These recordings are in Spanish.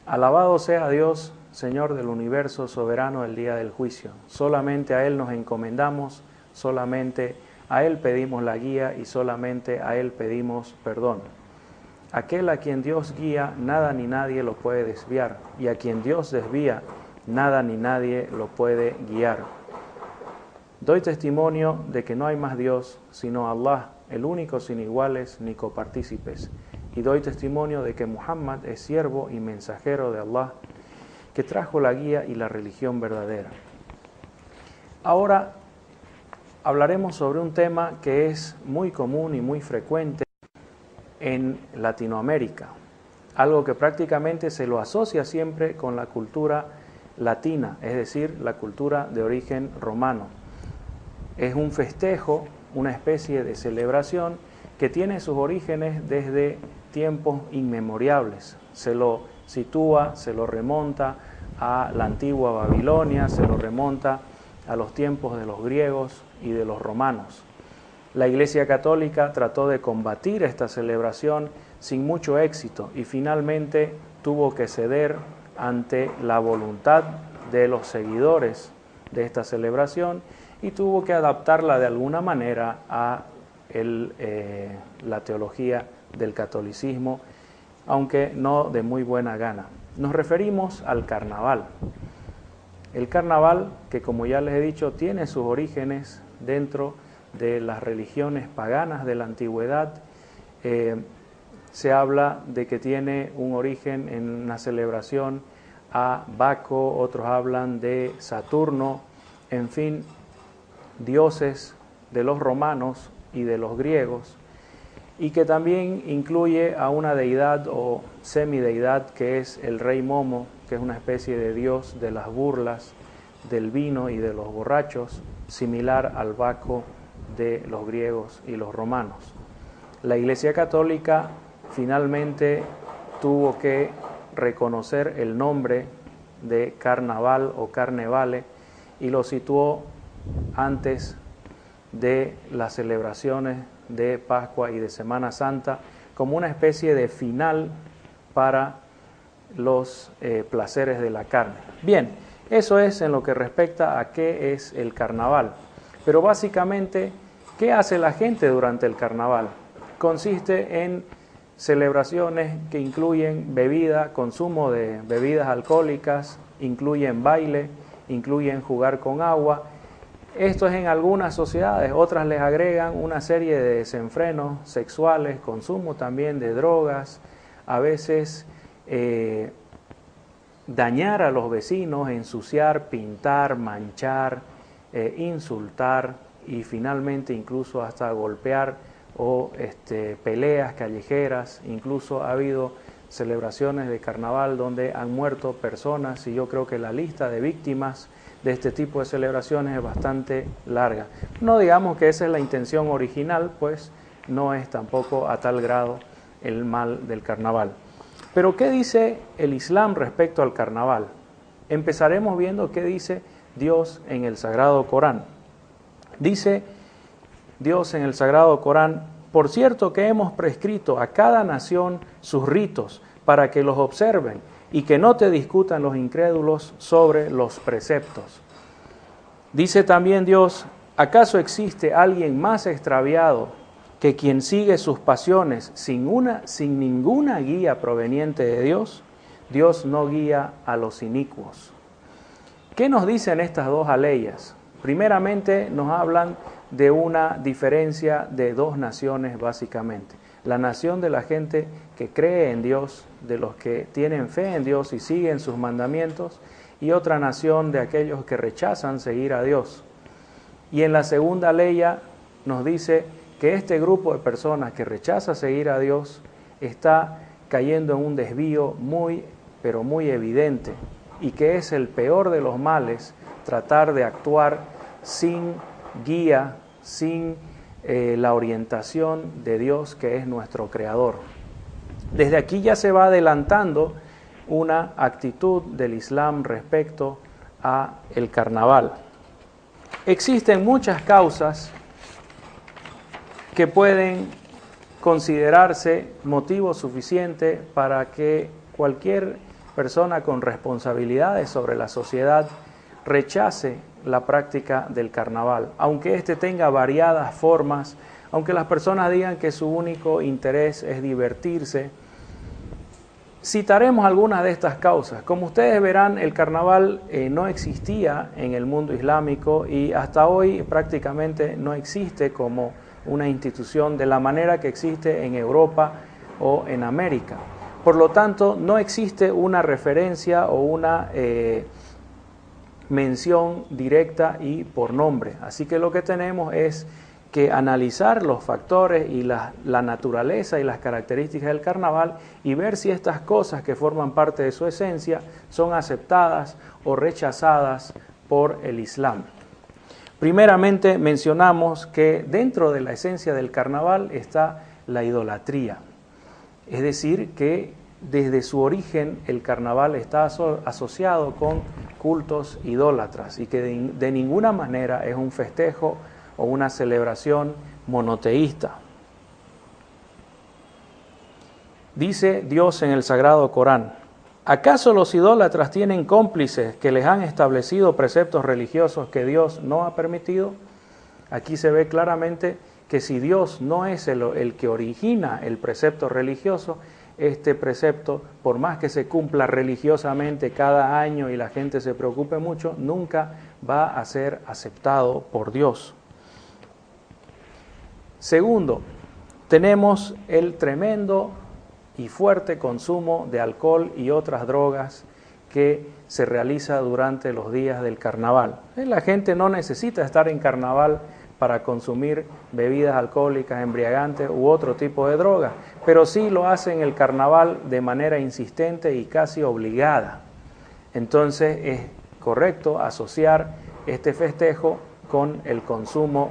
Alabado sea Dios, Señor del universo, soberano del día del juicio. Solamente a Él nos encomendamos, solamente a Él pedimos la guía y solamente a Él pedimos perdón. Aquel a quien Dios guía, nada ni nadie lo puede desviar, y a quien Dios desvía, nada ni nadie lo puede guiar. Doy testimonio de que no hay más Dios sino Allah, el único sin iguales ni copartícipes. Y doy testimonio de que Muhammad es siervo y mensajero de Allah, que trajo la guía y la religión verdadera. Ahora hablaremos sobre un tema que es muy común y muy frecuente en Latinoamérica, algo que prácticamente se lo asocia siempre con la cultura latina, es decir, la cultura de origen romano. Es un festejo, una especie de celebración que tiene sus orígenes desde tiempos inmemorables. Se lo sitúa, se lo remonta a la antigua Babilonia, se lo remonta a los tiempos de los griegos y de los romanos. La Iglesia Católica trató de combatir esta celebración sin mucho éxito y finalmente tuvo que ceder ante la voluntad de los seguidores de esta celebración y tuvo que adaptarla de alguna manera a la teología del catolicismo, aunque no de muy buena gana. Nos referimos al carnaval. El carnaval, que como ya les he dicho, tiene sus orígenes dentro de las religiones paganas de la antigüedad. Se habla de que tiene un origen en una celebración a Baco, otros hablan de Saturno, en fin, dioses de los romanos y de los griegos, y que también incluye a una deidad o semideidad que es el rey Momo, que es una especie de dios de las burlas, del vino y de los borrachos, similar al Baco de los griegos y los romanos. La Iglesia Católica finalmente tuvo que reconocer el nombre de carnaval o carnevale y lo situó antes de las celebraciones de Pascua y de Semana Santa como una especie de final para los placeres de la carne. Bien, eso es en lo que respecta a qué es el carnaval. Pero básicamente, ¿qué hace la gente durante el carnaval? Consiste en celebraciones que incluyen bebida, consumo de bebidas alcohólicas, incluyen baile, incluyen jugar con agua. Esto es en algunas sociedades, otras les agregan una serie de desenfrenos sexuales, consumo también de drogas, a veces dañar a los vecinos, ensuciar, pintar, manchar, insultar y finalmente incluso hasta golpear o peleas callejeras. Incluso ha habido celebraciones de carnaval donde han muerto personas y yo creo que la lista de víctimas de este tipo de celebraciones es bastante larga. No digamos que esa es la intención original, pues no es tampoco a tal grado el mal del carnaval. Pero ¿qué dice el Islam respecto al carnaval? Empezaremos viendo qué dice Dios en el Sagrado Corán. Dice Dios en el Sagrado Corán: por cierto que hemos prescrito a cada nación sus ritos para que los observen y que no te discutan los incrédulos sobre los preceptos. Dice también Dios: ¿acaso existe alguien más extraviado que quien sigue sus pasiones sin ninguna guía proveniente de Dios? Dios no guía a los inicuos. ¿Qué nos dicen estas dos aleyas? Primeramente nos hablan de una diferencia de dos naciones básicamente. La nación de la gente que cree en Dios, de los que tienen fe en Dios y siguen sus mandamientos, y otra nación de aquellos que rechazan seguir a Dios. Y en la segunda leya nos dice que este grupo de personas que rechaza seguir a Dios está cayendo en un desvío muy, pero muy evidente, y que es el peor de los males tratar de actuar sin guía, sin la orientación de Dios, que es nuestro Creador. Desde aquí ya se va adelantando una actitud del Islam respecto a el carnaval. Existen muchas causas que pueden considerarse motivo suficiente para que cualquier persona con responsabilidades sobre la sociedad rechace la práctica del carnaval, aunque éste tenga variadas formas, aunque las personas digan que su único interés es divertirse. Citaremos algunas de estas causas. Como ustedes verán, el carnaval no existía en el mundo islámico y hasta hoy prácticamente no existe como una institución de la manera que existe en Europa o en América. Por lo tanto, no existe una referencia o una mención directa y por nombre. Así que lo que tenemos es que analizar los factores y la naturaleza y las características del carnaval y ver si estas cosas que forman parte de su esencia son aceptadas o rechazadas por el Islam. Primeramente mencionamos que dentro de la esencia del carnaval está la idolatría, es decir, que desde su origen el carnaval está asociado con cultos idólatras y que de ninguna manera es un festejo o una celebración monoteísta. Dice Dios en el Sagrado Corán: ¿acaso los idólatras tienen cómplices que les han establecido preceptos religiosos que Dios no ha permitido? Aquí se ve claramente que si Dios no es el que origina el precepto religioso, este precepto, por más que se cumpla religiosamente cada año y la gente se preocupe mucho, nunca va a ser aceptado por Dios. Segundo, tenemos el tremendo y fuerte consumo de alcohol y otras drogas que se realiza durante los días del carnaval. La gente no necesita estar en carnaval para consumir bebidas alcohólicas, embriagantes u otro tipo de droga, pero sí lo hace en el carnaval de manera insistente y casi obligada. Entonces es correcto asociar este festejo con el consumo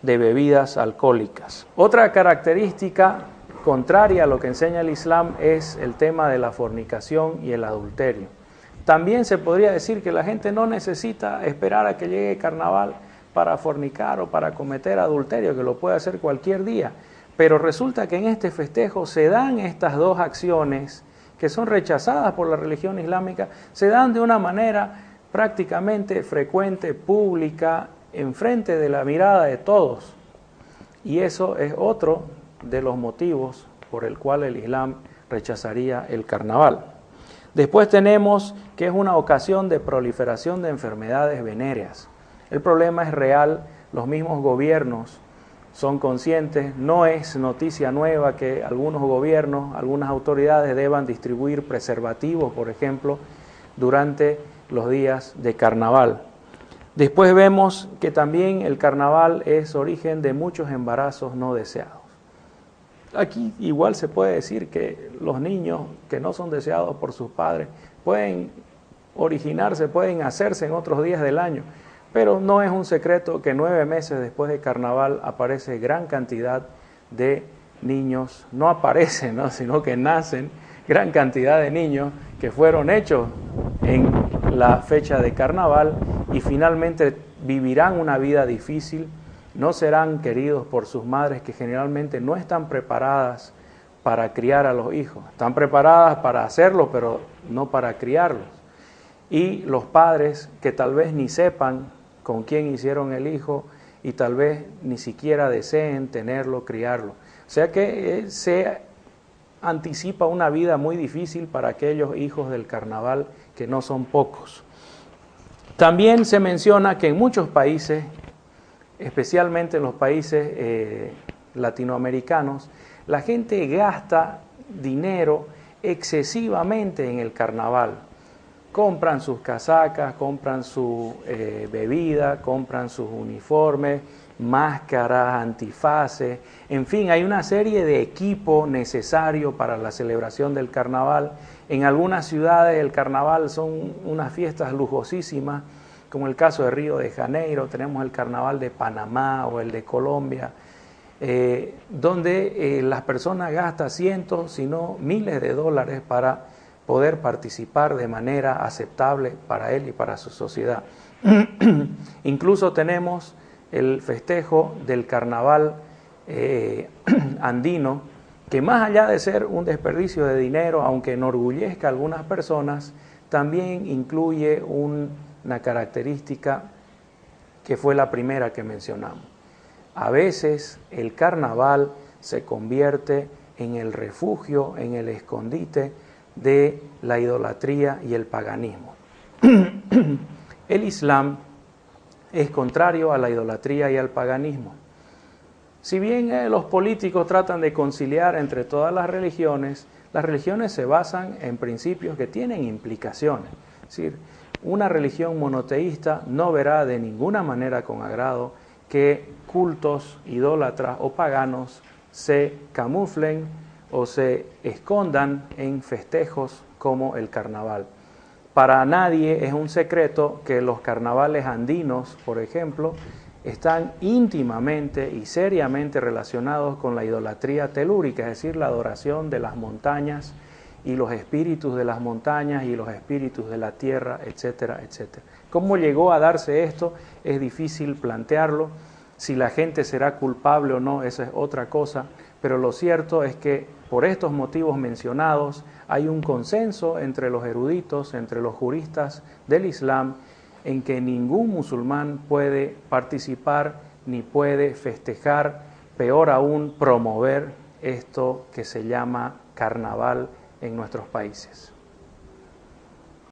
de bebidas alcohólicas. Otra característica contraria a lo que enseña el Islam es el tema de la fornicación y el adulterio. También se podría decir que la gente no necesita esperar a que llegue el carnaval para fornicar o para cometer adulterio, que lo puede hacer cualquier día. Pero resulta que en este festejo se dan estas dos acciones que son rechazadas por la religión islámica, se dan de una manera prácticamente frecuente, pública, enfrente de la mirada de todos. Y eso es otro de los motivos por el cual el Islam rechazaría el carnaval. Después tenemos que es una ocasión de proliferación de enfermedades venéreas. El problema es real, los mismos gobiernos son conscientes, no es noticia nueva que algunos gobiernos, algunas autoridades deban distribuir preservativos, por ejemplo, durante los días de carnaval. Después vemos que también el carnaval es origen de muchos embarazos no deseados. Aquí igual se puede decir que los niños que no son deseados por sus padres pueden originarse, pueden hacerse en otros días del año. Pero no es un secreto que 9 meses después de carnaval aparece gran cantidad de niños, no aparecen, ¿no?, sino que nacen gran cantidad de niños que fueron hechos en la fecha de carnaval y finalmente vivirán una vida difícil, no serán queridos por sus madres que generalmente no están preparadas para criar a los hijos, están preparadas para hacerlo pero no para criarlos. Y los padres que tal vez ni sepan con quién hicieron el hijo y tal vez ni siquiera deseen tenerlo, criarlo. O sea que se anticipa una vida muy difícil para aquellos hijos del carnaval que no son pocos. También se menciona que en muchos países, especialmente en los países latinoamericanos, la gente gasta dinero excesivamente en el carnaval. Compran sus casacas, compran su bebida, compran sus uniformes, máscaras, antifaces, en fin, hay una serie de equipo necesario para la celebración del carnaval. En algunas ciudades el carnaval son unas fiestas lujosísimas, como el caso de Río de Janeiro, tenemos el carnaval de Panamá o el de Colombia, donde las personas gastan cientos, si no miles de dólares para poder participar de manera aceptable para él y para su sociedad. Incluso tenemos el festejo del carnaval andino, que más allá de ser un desperdicio de dinero, aunque enorgullezca a algunas personas, también incluye una característica que fue la primera que mencionamos. A veces el carnaval se convierte en el refugio, en el escondite de la idolatría y el paganismo. El Islam es contrario a la idolatría y al paganismo. Si bien los políticos tratan de conciliar entre todas las religiones se basan en principios que tienen implicaciones. Es decir, una religión monoteísta no verá de ninguna manera con agrado que cultos idólatras o paganos se camuflen o se escondan en festejos como el carnaval. Para nadie es un secreto que los carnavales andinos, por ejemplo, están íntimamente y seriamente relacionados con la idolatría telúrica, es decir, la adoración de las montañas y los espíritus de las montañas y los espíritus de la tierra, etcétera, etcétera. ¿Cómo llegó a darse esto? Es difícil plantearlo. Si la gente será culpable o no, esa es otra cosa, pero lo cierto es que por estos motivos mencionados hay un consenso entre los eruditos, entre los juristas del Islam, en que ningún musulmán puede participar ni puede festejar, peor aún promover esto que se llama carnaval en nuestros países.